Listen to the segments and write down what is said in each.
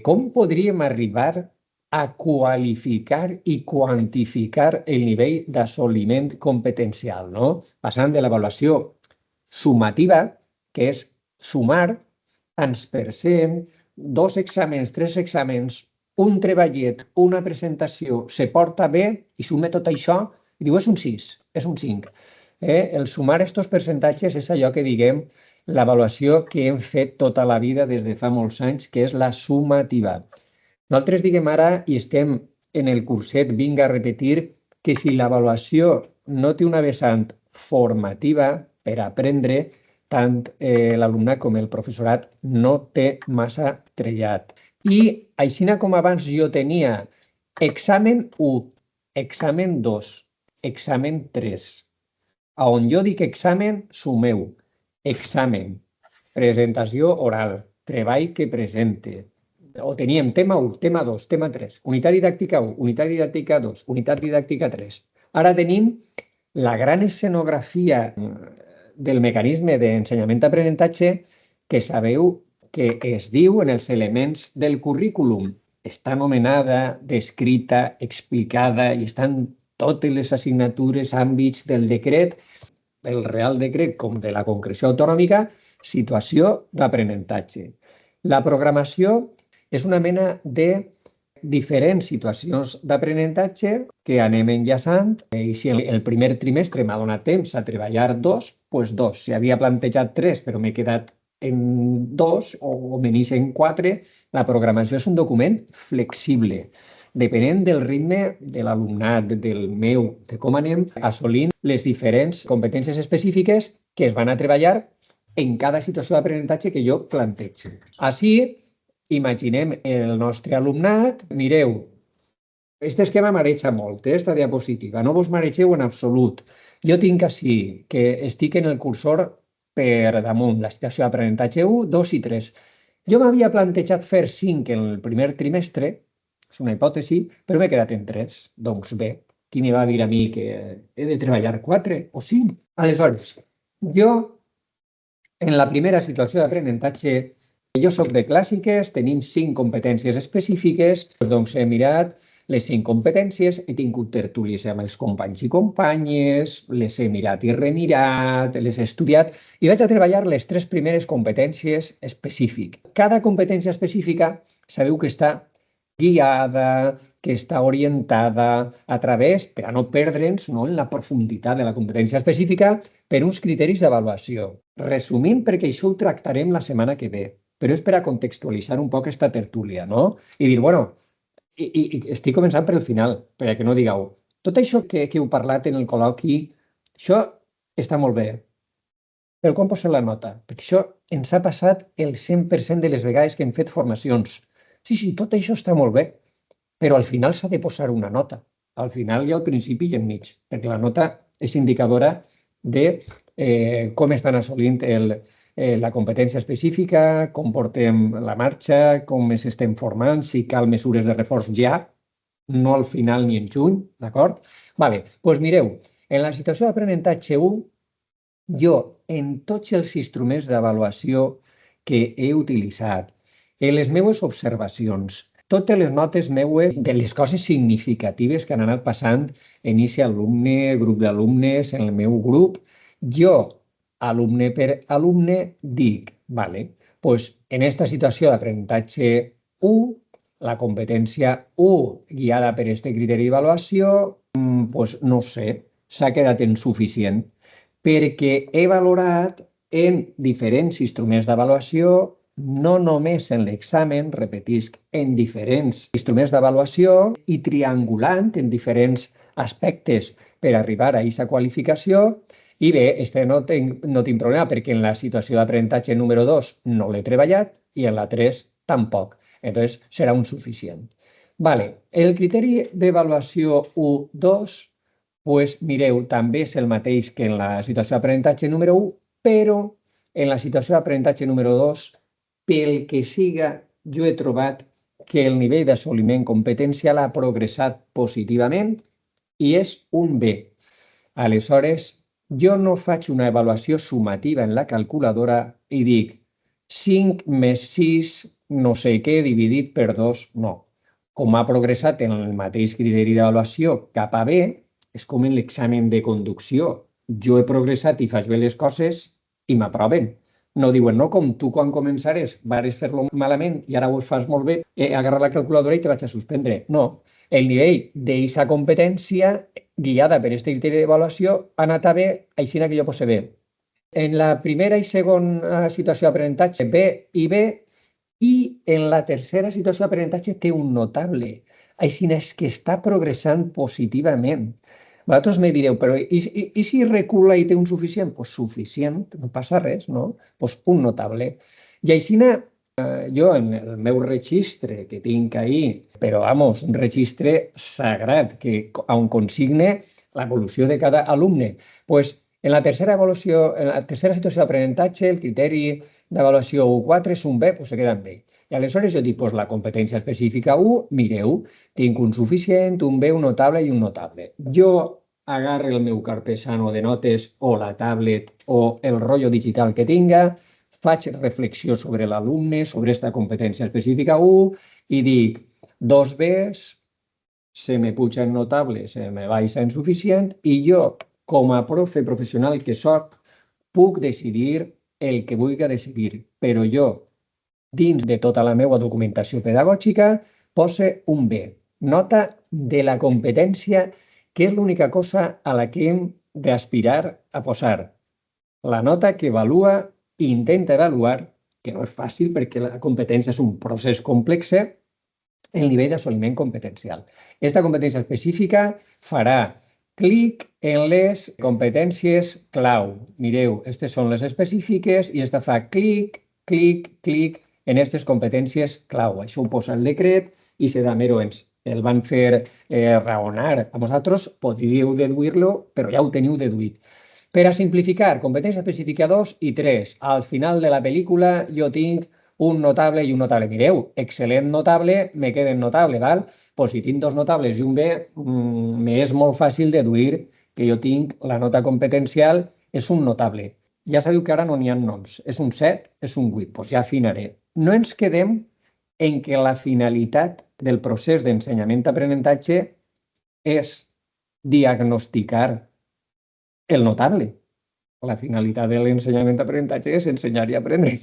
com podríem arribar a qualificar i quantificar el nivell d'assoliment competencial, no? Passant de l'avaluació sumativa, que és sumar, tants per cent, 2 exàmens, 3 exàmens, un treballet, una presentació, se porta bé i sume tot això i diu és un 6, és un 5. El sumar aquests percentatges és allò que diguem l'avaluació que hem fet tota la vida des de fa molts anys, que és la sumativa. Nosaltres diguem ara, i estem en el curset Vinga a repetir, que si l'avaluació no té una vessant formativa per aprendre, tant l'alumnat com el professorat no té massa trellat. I així com abans jo tenia examen 1, examen 2, examen 3. A on jo dic examen, sumeu. Examen, presentació oral, treball que presente. O teníem tema 1, tema 2, tema 3, unitat didàctica 1, unitat didàctica 2, unitat didàctica 3. Ara tenim la gran escenografia del mecanisme d'ensenyament-aprenentatge que sabeu que es diu en els elements del currículum. Està anomenada, descrita, explicada i estan totes les assignatures, àmbits del decret, del Real Decret com de la concreció autonòmica, situació d'aprenentatge. La programació és una mena de diferents situacions d'aprenentatge que anem enllaçant i si el primer trimestre m'ha donat temps a treballar 2, doncs 2. Si havia plantejat 3 però m'he quedat en 2 o me n'hi en 4, la programació és un document flexible. Depenent del ritme de l'alumnat, del meu, de com anem assolint les diferents competències específiques que es van a treballar en cada situació d'aprenentatge que jo plantejo. Així, imaginem el nostre alumnat, mireu, aquest esquema mareja molt, aquesta diapositiva, no vos maregeu en absolut. Jo tinc així que estic en el cursor per damunt, la situació d'aprenentatge 1, 2 i 3. Jo m'havia plantejat fer 5 en el primer trimestre, és una hipòtesi, però m'he quedat en 3. Doncs bé, qui me va dir a mi que he de treballar 4 o 5? Aleshores, jo, en la primera situació d'aprenentatge, jo soc de clàssiques, tenim 5 competències específiques, doncs he mirat les 5 competències, he tingut tertúlies amb els companys i companyes, les he mirat i remirat, les he estudiat i vaig a treballar les 3 primeres competències específiques. Cada competència específica sabeu que està guiada, que està orientada a través, per a no perdre'ns en la profunditat de la competència específica, per uns criteris d'avaluació. Resumint, perquè això ho tractarem la setmana que ve, però és per a contextualitzar un poc aquesta tertúlia, no? I dir, bueno, i estic començant per el final, perquè no digueu, tot això que heu parlat en el col·loqui, això està molt bé, però com posa la nota? Perquè això ens ha passat el 100% de les vegades que hem fet formacions. Sí, tot això està molt bé, però al final s'ha de posar una nota. Al final i al principi i enmig, perquè la nota és indicadora de com estan assolint la competència específica, com portem la marxa, com ens estem formant, si cal mesures de reforç ja, no al final ni en juny, d'acord? Doncs mireu, en la situació d'aprenentatge 1, jo, en tots els instruments d'avaluació que he utilitzat, en les meves observacions, totes les notes meues de les coses significatives que han anat passant en inici alumne, grup d'alumnes, en el meu grup, jo, alumne per alumne, dic, doncs en aquesta situació d'aprenentatge 1, la competència 1 guiada per aquest criteri d'avaluació, doncs no sé, s'ha quedat insuficient, perquè he valorat en diferents instruments d'avaluació, no només en l'examen, repetisc, en diferents instruments d'avaluació i triangulant en diferents aspectes per arribar a aquesta qualificació. I bé, no tinc problema perquè en la situació d'aprenentatge número 2 no l'he treballat i en la 3 tampoc. Entonces serà un suficient. El criteri d'avaluació 1-2, doncs mireu, també és el mateix que en la situació d'aprenentatge número 1, però en la situació d'aprenentatge número 2, pel que siga, jo he trobat que el nivell d'assoliment competencial ha progressat positivament i és un B. Aleshores, jo no faig una avaluació sumativa en la calculadora i dic 5 més 6 no sé què dividit per 2, no. Com ha progressat en el mateix criteri d'avaluació cap a B, és com en l'examen de conducció. Jo he progressat i faig bé les coses i m'aproven. No diuen, no, com tu quan començares vares fer-lo malament i ara ho fas molt bé, agarra la calculadora i te vaig a suspendre. No, el nivell d'aquesta competència guiada per aquest criteri d'avaluació ha anat a B, així que jo posa B. En la primera i segona situació d'aprenentatge, B i B, i en la tercera situació d'aprenentatge té un notable. Així és que està progressant positivament. Vosaltres me direu, però i si recula i té un suficient? Doncs suficient, no passa res, no? Doncs un notable. I així jo en el meu registre que tinc ahí, però vamos, un registre sagrat on consigne l'evolució de cada alumne, doncs en la tercera situació d'aprenentatge, el criteri d'avaluació 1.4 és un B, doncs se queda en B. I aleshores jo dic, doncs la competència específica 1, mireu, tinc un suficient, un B, un notable i un notable. Jo agarro el meu carpesano de notes o la tablet o el rotllo digital que tinga, faig reflexió sobre l'alumne, sobre aquesta competència específica 1 i dic, 2 Bs, se me puja en notable, se me baixa en suficient i jo, com a profe professional que soc, puc decidir el que vulgui decidir, però jo, dins de tota la meva documentació pedagògica, pose un B. Nota de la competència, que és l'única cosa a la que hem d'aspirar a posar. La nota que avalua i intenta avaluar, que no és fàcil perquè la competència és un procés complex, el nivell d'assoliment competencial. Aquesta competència específica farà clic en les competències clau. Mireu, aquestes són les específiques i aquesta fa clic, clic, clic en aquestes competències clau. Això ho posa el decret i se da mero ens el van fer raonar. A vosaltres podríeu deduir-lo, però ja ho teniu deduït. Per a simplificar, competència específica 2 i 3. Al final de la pel·lícula jo tinc un notable i un notable. Mireu, excel·lent notable, me queda en notable, val? Pues si tinc 2 notables i un B, m'és molt fàcil deduir que jo tinc la nota competencial és un notable. Ja sabeu que ara no n'hi ha noms. És un 7, és un 8, doncs ja afinaré. No ens quedem en que la finalitat del procés d'ensenyament-aprenentatge és diagnosticar el notable. La finalitat de l'ensenyament-aprenentatge és ensenyar i aprendre.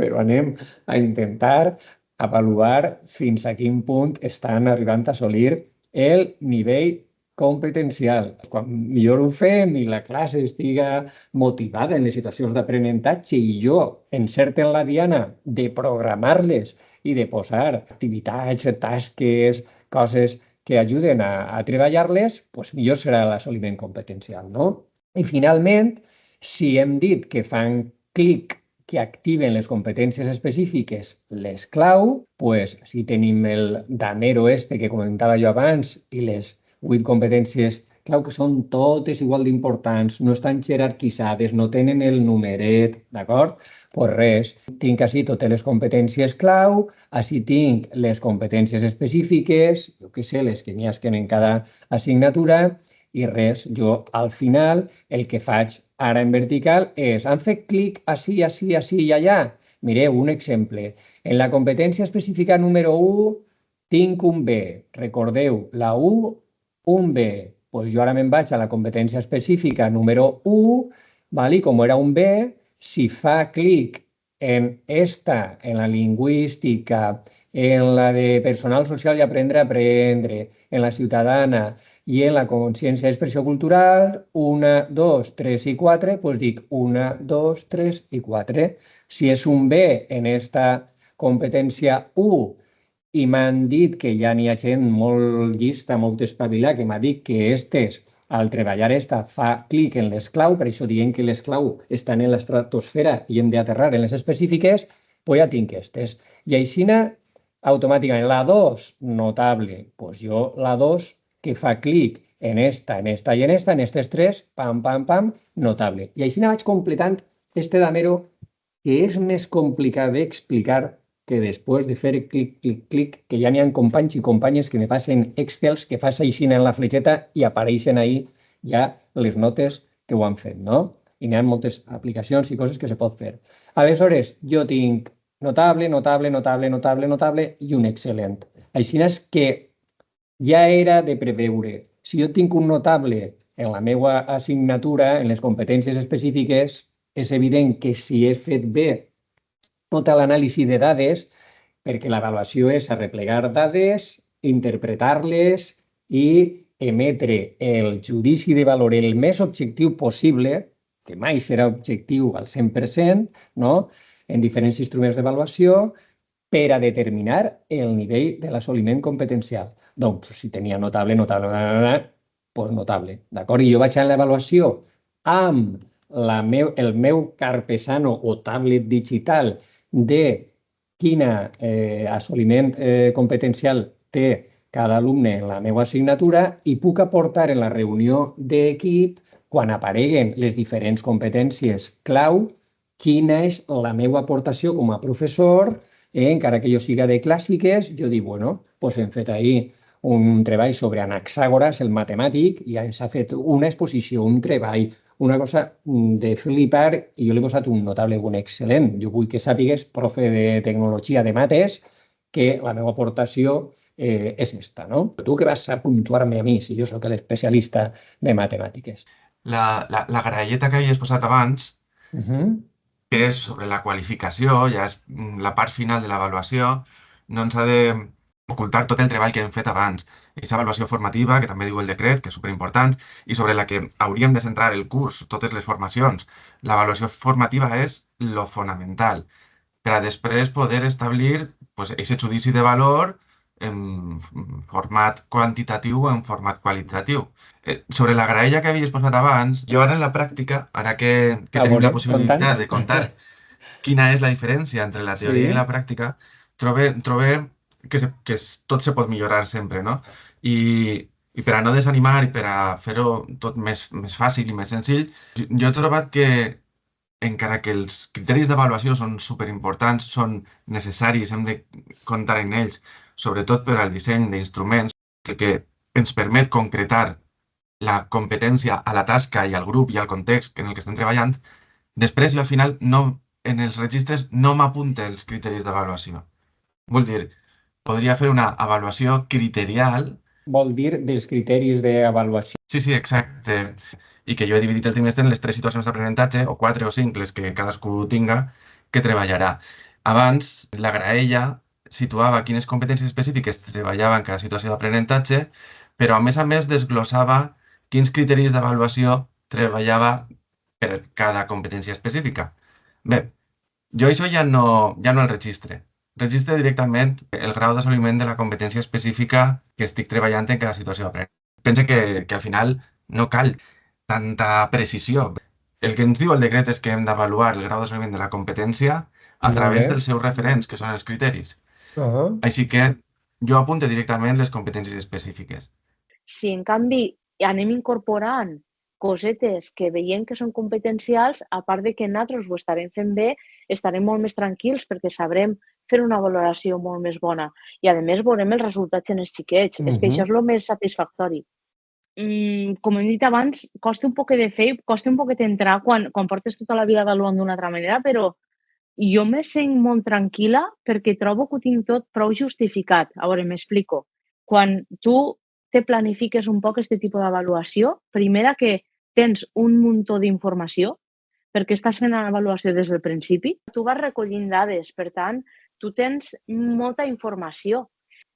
Però anem a intentar avaluar fins a quin punt estan arribant a assolir el nivell competencial. Quan millor ho fem i la classe estiga motivada en les situacions d'aprenentatge i jo encerto en la diana de programar-les i de posar activitats, tasques, coses que ajuden a treballar-les, doncs millor serà l'assoliment competencial, no? I finalment, si hem dit que fan clic que activen les competències específiques, les clau, doncs si tenim el damero que comentava jo abans i les 8 competències clau que són totes igual d'importants, no estan jerarquitzades, no tenen el numeret, d'acord? Doncs res, tinc així totes les competències clau, així tinc les competències específiques, jo què sé, les que n'hi ha en cada assignatura, i res, jo al final el que faig ara en vertical és, han fet clic així, així, així i allà? Mireu, un exemple. En la competència específica número 1 tinc un B. Recordeu, la 1, un B. Doncs jo ara me'n vaig a la competència específica número 1, i com era un B, si fa clic en esta, en la lingüística, en la de personal social i aprendre a aprendre, en la ciutadana i en la consciència d'expressió cultural, 1, 2, 3 i 4, doncs dic 1, 2, 3 i 4. Si és un B en esta competència 1 i m'han dit que ja n'hi ha gent molt llista, molt espavilada, que m'ha dit que al treballar fa clic en les clau, per això diem que les clau estan en l'estratosfera i hem d'aterrar en les específiques, doncs ja tinc aquestes. I així, automàticament, la 2, notable, doncs jo la 2, que fa clic en esta i en aquestes 3, pam, pam, pam, notable. I així vaig completant este damero que és més complicat d'explicar que després de fer clic, clic, clic, que ja n'hi ha companys i companyes que me passen Excels que fas així en la fletxeta i apareixen ahí ja les notes que ho han fet, no? i n'hi ha moltes aplicacions i coses que se pot fer. Aleshores, jo tinc notable, notable, notable, notable, notable i un excel·lent. Així és que ja era de preveure. Si jo tinc un notable en la meva assignatura, en les competències específiques, és evident que si he fet bé tota l'anàlisi de dades, perquè l'avaluació és arreplegar dades, interpretar-les i emetre el judici de valor el més objectiu possible, que mai serà objectiu al 100%, no? En diferents instruments d'avaluació, per a determinar el nivell de l'assoliment competencial. Doncs, si tenia notable, notable, doncs notable, d'acord? I jo vaig a l'avaluació amb el meu carpesano o tablet digital de quin assoliment competencial té cada alumne en la meva assignatura i puc aportar en la reunió d'equip, quan apareguen les diferents competències clau, quina és la meva aportació com a professor, encara que jo siga de clàssiques, jo dic, bueno, doncs hem fet ahir un treball sobre Anaxàgoras, el matemàtic, i ens ha fet una exposició, un treball, una cosa de flipar, i jo li he posat un notable, un excel·lent. Jo vull que sàpigues, profe de tecnologia de mates, que la meva aportació és esta, no? Tu que vas a puntuar-me a mi, si jo sóc l'especialista de matemàtiques. La graelleta que havies posat abans, que és sobre la qualificació, ja és la part final de l'avaluació, no ens ha d'ocultar tot el treball que hem fet abans. Aquesta avaluació formativa, que també diu el decret, que és superimportant, i sobre la que hauríem de centrar el curs, totes les formacions. L'avaluació formativa és lo fonamental, per a després poder establir aquest judici de valor en format quantitatiu o en format qualitatiu. Sobre la graella que havies posat abans, jo ara en la pràctica, ara que tenim la possibilitat de contar quina és la diferència entre la teoria i la pràctica, trobe que tot se pot millorar sempre, no? I per a no desanimar i per a fer-ho tot més fàcil i més senzill, jo he trobat que encara que els criteris d'avaluació són superimportants, són necessaris, hem de comptar en ells, sobretot per al disseny d'instruments que ens permet concretar la competència a la tasca i al grup i al context en el que estem treballant, després jo al final en els registres no m'apunte els criteris d'avaluació. Vull dir, podria fer una avaluació criterial. Vol dir dels criteris d'avaluació. Sí, exacte. I que jo he dividit el trimestre en les 3 situacions d'aprenentatge, o 4 o 5, les que cadascú tinga, que treballarà. Abans, la graella situava quines competències específiques treballava en cada situació d'aprenentatge, però a més desglossava quins criteris d'avaluació treballava per cada competència específica. Bé, jo això ja no el registre. Registre directament el grau d'assoliment de la competència específica que estic treballant en cada situació d'aprenentatge. Pense que al final no cal tanta precisió. El que ens diu el decret és que hem d'avaluar el grau d'assoliment de la competència a través dels seus referents, que són els criteris. Així que jo apunte directament les competències específiques. Si en canvi anem incorporant cosetes que veiem que són competencials, a part de que nosaltres ho estarem fent bé, estarem molt més tranquils perquè sabrem fer una valoració molt més bona. I a més veurem els resultats en els xiquets. És que això és el més satisfactori. Com hem dit abans, costa un poc de fer, costa un poc d'entrar quan portes tota la vida avaluant d'una altra manera, però jo me sent molt tranquil·la perquè trobo que ho tinc tot prou justificat. A veure, m'explico. Quan tu te planifiques un poc aquest tipus d'avaluació, primera que tens un muntó d'informació, perquè estàs fent l'avaluació des del principi, tu vas recollint dades, per tant, tu tens molta informació.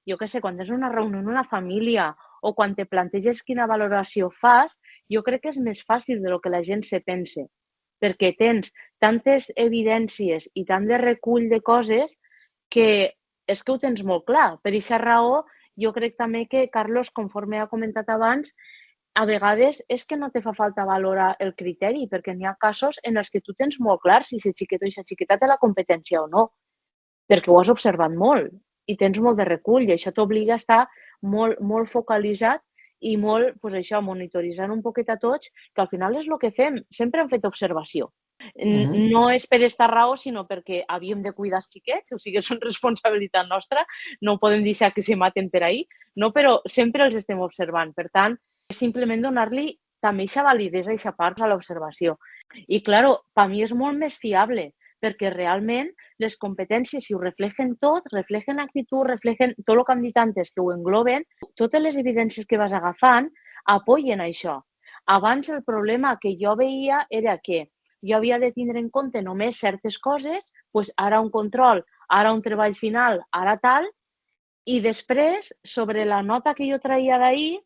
Jo què sé, quan tens una reunió en una família o quan te planteges quina valoració fas, jo crec que és més fàcil del que la gent se pense, perquè tens tantes evidències i tant de recull de coses que és que ho tens molt clar. Per aquesta raó, jo crec també que, Carlos, conforme ha comentat abans, a vegades és que no te fa falta valorar el criteri, perquè n'hi ha casos en els que tu tens molt clar si aquest xiquet o aquesta xiqueta té la competència o no, perquè ho has observat molt i tens molt de recull i això t'obliga a estar molt focalitzat i molt, monitoritzant un poquet a tots, que al final és el que fem. Sempre hem fet observació. No és per aquesta raó, sinó perquè havíem de cuidar els xiquets, o sigui, són responsabilitat nostra, no podem deixar que se maten per ahir, no? Però sempre els estem observant. Per tant, és simplement donar-li també aquesta validesa, aquesta part a l'observació. I, clar, per mi és molt més fiable, perquè realment les competències, si ho reflejen tot, reflejen actitud, reflejen tot el que hem dit antes, que ho engloben, totes les evidències que vas agafant apoyen això. Abans el problema que jo veia era que jo havia de tindre en compte només certes coses, doncs ara un control, ara un treball final, ara tal, i després, sobre la nota que jo traia d'ahir,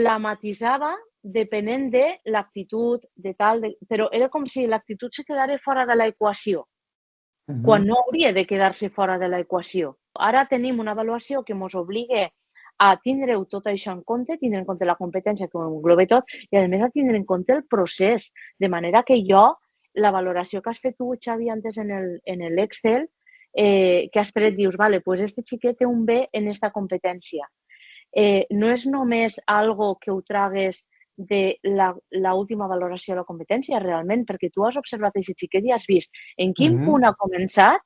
la matisava depenent de l'actitud, de tal, però era com si l'actitud se quedara fora de l'equació, quan no hauria de quedar-se fora de l'equació. Ara tenim una avaluació que ens obliga a tindre-ho tot això en compte, tindre en compte la competència que ho engloba tot i, a més, a tindre en compte el procés. De manera que jo, la valoració que has fet tu, Xavi, antes en l'Excel, que has tret, dius, vale, pues este xiquet té un B en esta competència. No és només algo que ho tragues de l'última valoració de la competència, realment, perquè tu has observat aquest xiquet i has vist en quin punt ha començat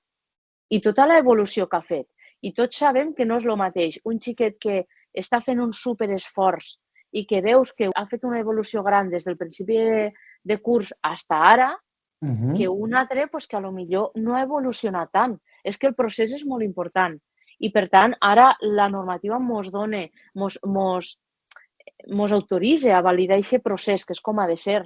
i tota l'evolució que ha fet. I tots sabem que no és el mateix. Un xiquet que està fent un superesforç i que veus que ha fet una evolució gran des del principi de curs fins ara, que un altre que potser no ha evolucionat tant. És que el procés és molt important. I, per tant, ara la normativa ens autoritza a validar aquest procés, que és com ha de ser.